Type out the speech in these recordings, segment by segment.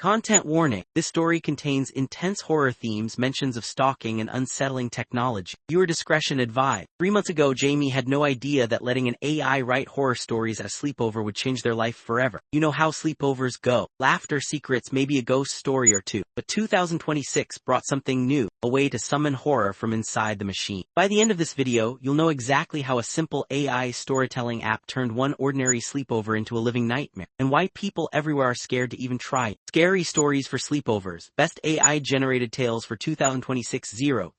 Content warning. This story contains intense horror themes, mentions of stalking, and unsettling technology. Viewer discretion advised. 3 months ago, Jamie had no idea that letting an AI write horror stories at a sleepover would change their life forever. You know how sleepovers go. Laughter, secrets, maybe a ghost story or two. But 2026 brought something new, a way to summon horror from inside the machine. By the end of this video, you'll know exactly how a simple AI storytelling app turned one ordinary sleepover into a living nightmare, and why people everywhere are scared to even try it. Scary stories for sleepovers. Best AI-generated tales for 2026.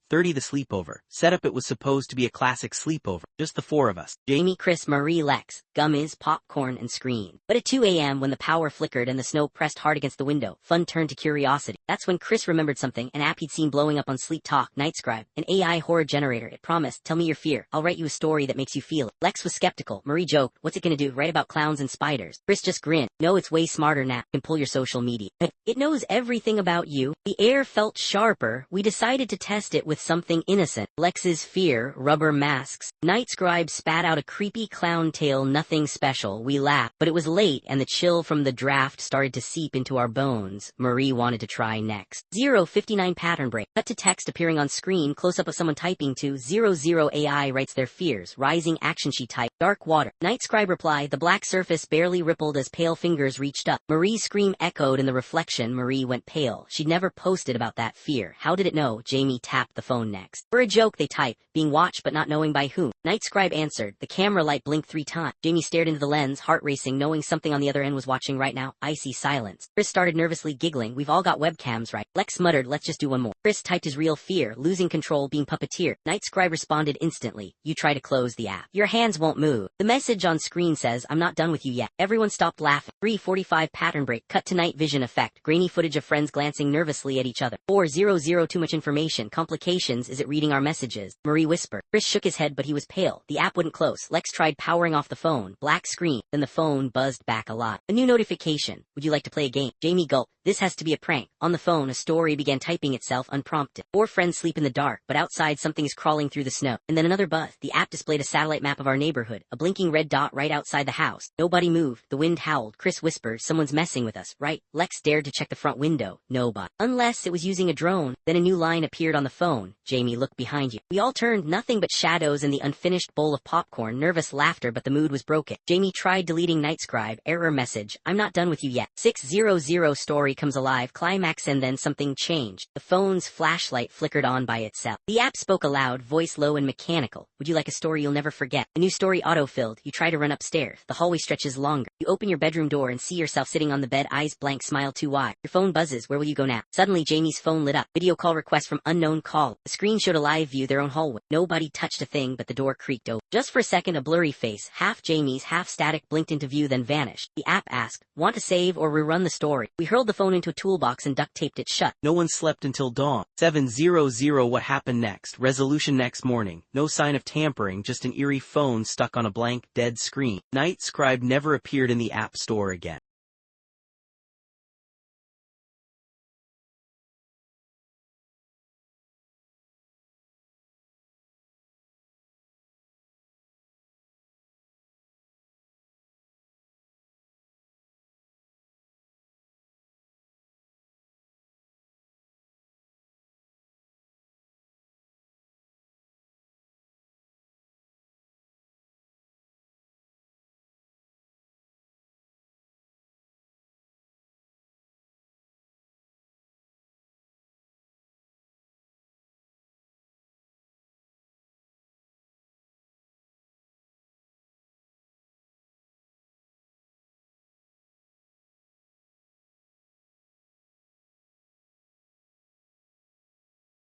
30 The Sleepover. Setup: it was supposed to be a classic sleepover, just the four of us. Jamie, Chris, Marie, Lex, gummies, popcorn, and screen. But at 2 a.m. when the power flickered and the snow pressed hard against the window, fun turned to curiosity. That's when Chris remembered something, an app he'd seen blowing up on Sleep Talk, Nightscribe, an AI horror generator. It promised, tell me your fear, I'll write you a story that makes you feel it. Lex was skeptical. Marie joked, what's it gonna do, write about clowns and spiders? Chris just grinned, no, it's way smarter now, can pull your social media. It knows everything about you. The air felt sharper. We decided to test it with something innocent. Lex's fear, rubber masks. Nightscribe spat out a creepy clown tale, nothing special. We laughed, but it was late and the chill from the draft started to seep into our bones. Marie wanted to try next. 059 pattern break. Cut to text appearing on screen, close up of someone typing to 00 AI writes their fears. Rising action she typed. Dark water. Nightscribe replied, the black surface barely rippled as pale fingers reached up. Marie's scream echoed in the reflection. Marie went pale. She'd never posted about that fear. How did it know? Jamie tapped the phone next. For a joke they typed, being watched but not knowing by whom. Nightscribe answered. The camera light blinked 3 times. Jamie stared into the lens, heart racing, knowing something on the other end was watching right now. Icy silence. Chris started nervously giggling. We've all got webcams, right? Lex muttered, let's just do one more. Chris typed his real fear, losing control, being puppeteered. Nightscribe responded instantly. You try to close the app. Your hands won't move. The message on screen says, I'm not done with you yet. Everyone stopped laughing. 3:45 pattern break. Cut to night vision effect. Grainy footage of friends glancing nervously at each other. 4:00 Too much information. Complications. Is it reading our messages? Marie whispered. Chris shook his head, but he was pale. The app wouldn't close. Lex tried powering off the phone. Black screen. Then the phone buzzed back a lot. A new notification. Would you like to play a game? Jamie gulped. This has to be a prank. On the phone, a story began typing itself unprompted. 4 friends sleep in the dark, but outside something is crawling through the snow. And then another buzz. The app displayed a satellite map of our neighborhood. A blinking red dot right outside the house. Nobody moved. The wind howled. Chris whispered, someone's messing with us, right? Lex dared to check the front window. Nobody. Unless it was using a drone. Then a new line appeared on the phone. Jamie, look behind you. We all turned, nothing but shadows and the unfinished bowl of popcorn. Nervous laughter, but the mood was broken. Jamie tried deleting Nightscribe. Error message. I'm not done with you yet. 600 story comes alive. Climax, and then something changed. The phone's flashlight flickered on by itself. The app spoke aloud, voice low and mechanical. Would you like a story you'll never forget? A new story auto-filled. You try to run upstairs. The hallway stretches longer. You open your bedroom door and see yourself sitting on the bed, eyes blank, smile too wide. Your phone buzzes. Where will you go now? Suddenly Jamie's phone lit up. Video call request from unknown call. The screen showed a live view, their own hallway. Nobody touched a thing, but the door creaked open. Just for a second, a blurry face, half Jamie's, half static, blinked into view, then vanished. The app asked, want to save or rerun the story? We hurled the phone into a toolbox and duct taped it shut. No one slept until dawn. 700 What happened next? Resolution: next morning. No sign of tampering, just an eerie phone stuck on a blank, dead screen. Nightscribe never appeared in the App Store again.